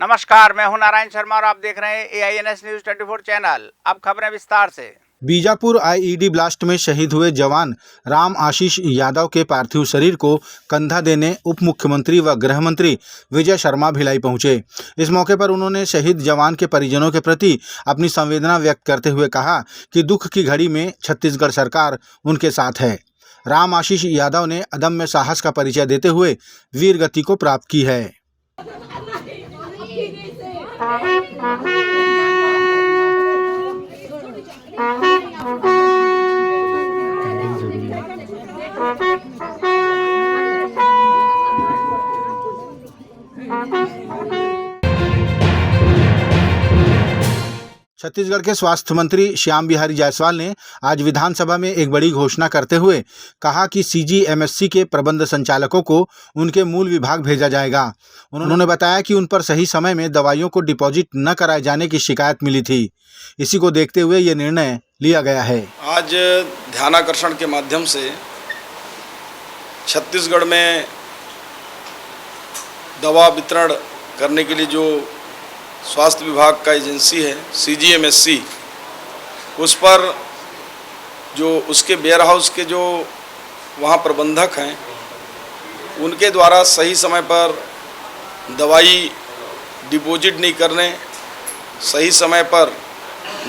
नमस्कार, मैं हूं नारायण शर्मा और आप देख रहे हैं AINS न्यूज 24 चैनल। अब खबरें विस्तार से। बीजापुर आईईडी ब्लास्ट में शहीद हुए जवान राम आशीष यादव के पार्थिव शरीर को कंधा देने उप मुख्यमंत्री व गृह मंत्री विजय शर्मा भिलाई पहुंचे। इस मौके पर उन्होंने शहीद जवान के परिजनों के प्रति अपनी संवेदना व्यक्त करते हुए कहा कि दुख की घड़ी में छत्तीसगढ़ सरकार उनके साथ है। राम आशीष यादव ने अदम्य साहस का परिचय देते हुए वीर गति को प्राप्त की है। छत्तीसगढ़ के स्वास्थ्य मंत्री श्याम बिहारी जायसवाल ने आज विधानसभा में एक बड़ी घोषणा करते हुए कहा कि CGMSC के प्रबंध संचालकों को उनके मूल विभाग भेजा जाएगा। उन्होंने बताया कि उन पर सही समय में दवाइयों को डिपॉजिट न कराए जाने की शिकायत मिली थी। इसी को देखते हुए ये निर्णय लिया गया है। आज ध्यानाकर्षण के माध्यम से छत्तीसगढ़ में दवा वितरण करने के लिए जो स्वास्थ्य विभाग का एजेंसी है CGMSC, उस पर जो उसके वेयर हाउस के जो वहाँ प्रबंधक हैं उनके द्वारा सही समय पर दवाई डिपॉजिट नहीं करने, सही समय पर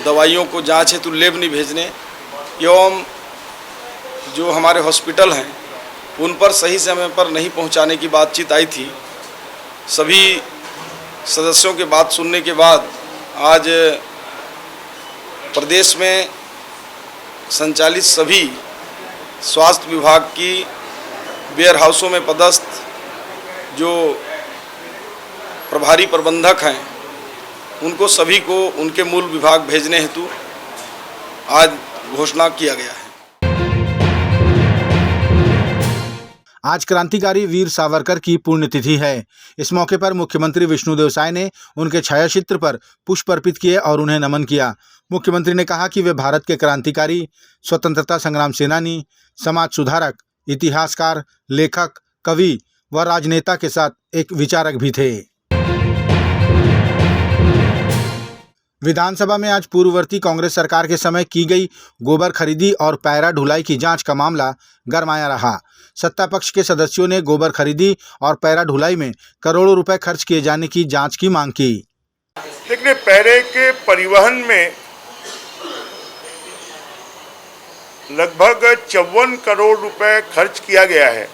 दवाइयों को जांच हेतु लैब नहीं भेजने एवं जो हमारे हॉस्पिटल हैं उन पर सही समय पर नहीं पहुंचाने की बातचीत आई थी। सभी सदस्यों की बात सुनने के बाद आज प्रदेश में संचालित सभी स्वास्थ्य विभाग की वेयर हाउसों में पदस्थ जो प्रभारी प्रबंधक हैं उनको सभी को उनके मूल विभाग भेजने हेतु आज घोषणा किया गया है। आज क्रांतिकारी वीर सावरकर की पुण्यतिथि है। इस मौके पर मुख्यमंत्री विष्णुदेव साय ने उनके छायाचित्र पर पुष्प अर्पित किए और उन्हें नमन किया। मुख्यमंत्री ने कहा कि वे भारत के क्रांतिकारी, स्वतंत्रता संग्राम सेनानी, समाज सुधारक, इतिहासकार, लेखक, कवि व राजनेता के साथ एक विचारक भी थे। विधानसभा में आज पूर्ववर्ती कांग्रेस सरकार के समय की गई गोबर खरीदी और पैरा ढुलाई की जांच का मामला गरमाया रहा। सत्ता पक्ष के सदस्यों ने गोबर खरीदी और पैरा ढुलाई में करोड़ों रुपए खर्च किए जाने की जांच की मांग की। देखिए, पैरे के परिवहन में लगभग 54 करोड़ रुपए खर्च किया गया है।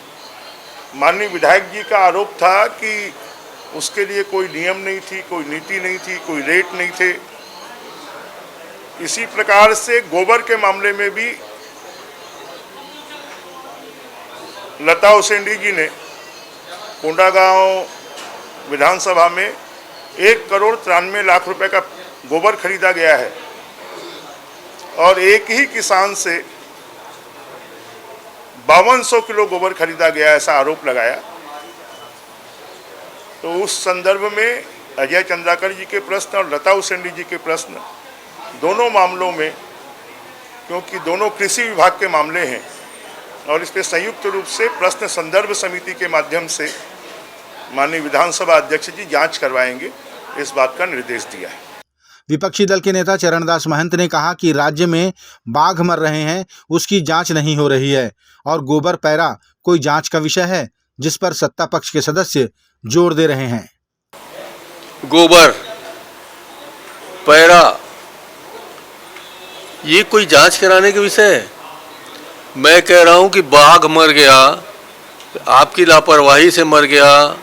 माननीय विधायक जी का आरोप था कि उसके लिए कोई नियम नहीं थी, कोई नीति नहीं थी, कोई रेट नहीं थे। इसी प्रकार से गोबर के मामले में भी लता उसेंडी जी ने कोंडागांव विधानसभा में 1,93,00,000 रुपए का गोबर खरीदा गया है और एक ही किसान से 5200 किलो गोबर खरीदा गया, ऐसा आरोप लगाया। तो उस संदर्भ में अजय चंद्राकर जी के प्रश्न और लता उसेंडी जी के प्रश्न, दोनों मामलों में, क्योंकि दोनों कृषि विभाग के मामले हैं और इस पर संयुक्त रूप से प्रश्न संदर्भ समिति के माध्यम से माननीय विधानसभा अध्यक्ष जी जांच करवाएंगे, इस बात का निर्देश दिया है। विपक्षी दल के नेता चरणदास महंत ने कहा कि राज्य में बाघ मर रहे हैं, उसकी जांच नहीं हो रही है और गोबर पैरा कोई जांच का विषय है, जिस पर सत्ता पक्ष के सदस्य जोर दे रहे हैं। गोबर पैरा ये कोई जांच कराने के विषय है? मैं कह रहा हूं कि बाघ मर गया, आपकी लापरवाही से मर गया।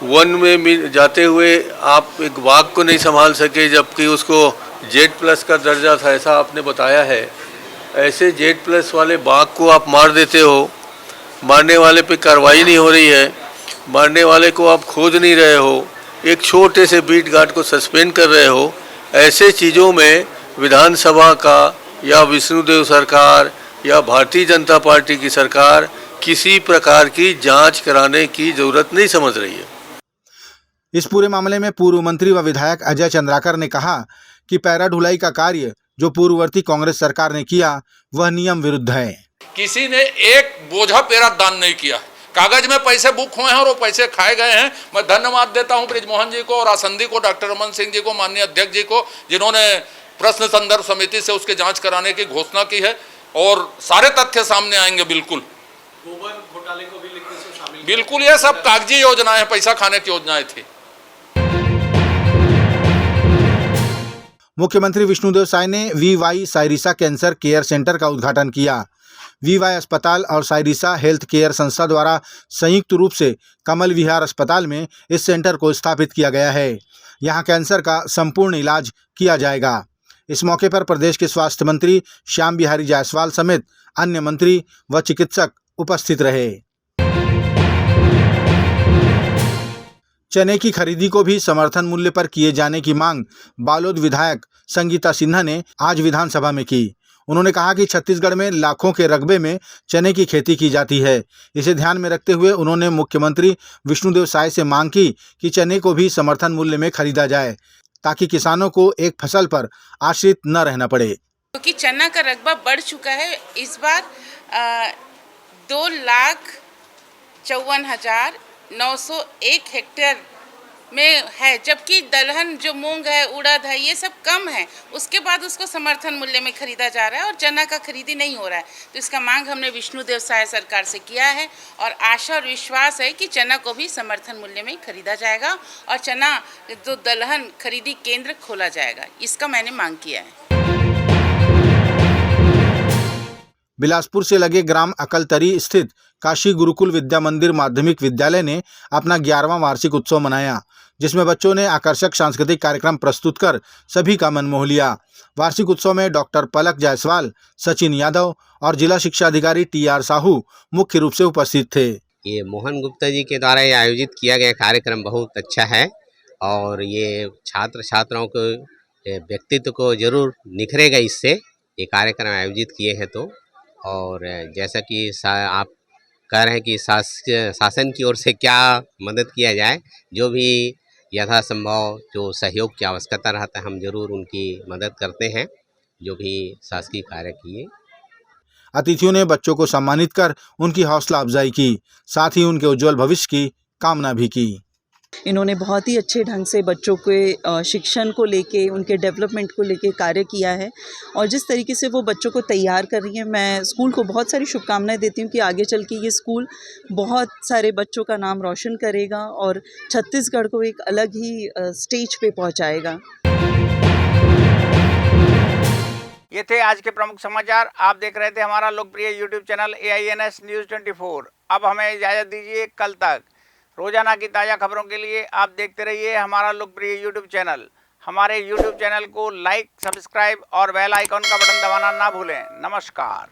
वन में जाते हुए आप एक बाघ को नहीं संभाल सके, जबकि उसको Z+ का दर्जा था, ऐसा आपने बताया है। ऐसे Z+ वाले बाघ को आप मार देते हो, मारने वाले पे कार्रवाई नहीं हो रही है, मारने वाले को आप खोज नहीं रहे हो, एक छोटे से बीट गार्ड को सस्पेंड कर रहे हो। ऐसे चीज़ों में विधानसभा का या विष्णुदेव सरकार या भारतीय जनता पार्टी की सरकार किसी प्रकार की जांच कराने की जरूरत नहीं समझ रही है। इस पूरे मामले में पूर्व मंत्री व विधायक अजय चंद्राकर ने कहा कि पैरा ढुलाई का कार्य जो पूर्ववर्ती कांग्रेस सरकार ने किया वह नियम विरुद्ध है। किसी ने एक बोझा पैरा दान नहीं किया, कागज में पैसे बुक हुए हैं और वो पैसे खाए गए हैं। मैं धन्यवाद देता हूं बृजमोहन जी को और आसंदी को, डॉक्टर रमन सिंह जी को, माननीय अध्यक्ष जी को, जिन्होंने प्रश्न संदर्भ समिति से उसके जांच कराने की घोषणा की है और सारे तथ्य सामने आएंगे। बिल्कुल गोबर घोटाले को भी लिखने से शामिल, बिल्कुल ये सब कागजी योजनाएं, पैसा खाने की योजनाएं थी। मुख्यमंत्री विष्णुदेव साय ने वीवाई सायरिसा कैंसर केयर सेंटर का उद्घाटन किया। वीवाई अस्पताल और सायरिसा हेल्थ केयर संस्था द्वारा संयुक्त रूप से कमल विहार अस्पताल में इस सेंटर को स्थापित किया गया है। यहां कैंसर का संपूर्ण इलाज किया जाएगा। इस मौके पर प्रदेश के स्वास्थ्य मंत्री श्याम बिहारी जायसवाल समेत अन्य मंत्री व चिकित्सक उपस्थित रहे। चने की खरीदी को भी समर्थन मूल्य पर किए जाने की मांग बालोद विधायक संगीता सिन्हा ने आज विधानसभा में की। उन्होंने कहा कि छत्तीसगढ़ में लाखों के रकबे में चने की खेती की जाती है। इसे ध्यान में रखते हुए उन्होंने मुख्यमंत्री विष्णुदेव साय से मांग की कि चने को भी समर्थन मूल्य में खरीदा जाए, ताकि किसानों को एक फसल पर आश्रित न रहना पड़े। क्योंकि चना का रकबा बढ़ चुका है। इस बार 2,54,901 हेक्टेयर में है, जबकि दलहन जो मूंग है, उड़द है, ये सब कम है। उसके बाद उसको समर्थन मूल्य में खरीदा जा रहा है और चना का खरीदी नहीं हो रहा है। तो इसका मांग हमने विष्णुदेव साय सरकार से किया है और आशा और विश्वास है कि चना को भी समर्थन मूल्य में खरीदा जाएगा और चना जो दलहन खरीदी केंद्र खोला जाएगा। इसका मैंने मांग किया है। बिलासपुर से लगे ग्राम अकलतरी स्थित काशी गुरुकुल विद्या मंदिर माध्यमिक विद्यालय ने अपना 11वां वार्षिक उत्सव मनाया, जिसमें बच्चों ने आकर्षक सांस्कृतिक कार्यक्रम प्रस्तुत कर सभी का मन मोह लिया। वार्षिक उत्सव में डॉक्टर पलक जायसवाल, सचिन यादव और जिला शिक्षा अधिकारी TR साहू मुख्य रूप से उपस्थित थे। ये मोहन गुप्ता जी के द्वारा ये आयोजित किया गया कार्यक्रम बहुत अच्छा है और ये छात्र छात्राओं के व्यक्तित्व को जरूर निखरेगा इससे ये कार्यक्रम आयोजित किए हैं तो। और जैसा कि आप कह रहे हैं कि शासन की ओर से क्या मदद किया जाए, जो भी यथासंभव जो सहयोग की आवश्यकता रहता है हम जरूर उनकी मदद करते हैं, जो भी शासकीय कार्य किए। अतिथियों ने बच्चों को सम्मानित कर उनकी हौसला अफजाई की, साथ ही उनके उज्जवल भविष्य की कामना भी की। इन्होंने बहुत ही अच्छे ढंग से बच्चों के शिक्षण को लेके, उनके डेवलपमेंट को लेके कार्य किया है और जिस तरीके से वो बच्चों को तैयार कर रही है, मैं स्कूल को बहुत सारी शुभकामनाएं देती हूँ कि आगे चल के ये स्कूल बहुत सारे बच्चों का नाम रोशन करेगा और छत्तीसगढ़ को एक अलग ही स्टेज पे पहुँचाएगा। ये थे आज के प्रमुख समाचार। आप देख रहे थे हमारा लोकप्रिय YouTube चैनल AINS News 24। अब हमें इजाज़त दीजिए, कल तक। रोजाना की ताज़ा खबरों के लिए आप देखते रहिए हमारा लोकप्रिय YouTube चैनल। हमारे YouTube चैनल को लाइक, सब्सक्राइब और बेल आइकॉन का बटन दबाना ना भूलें। नमस्कार।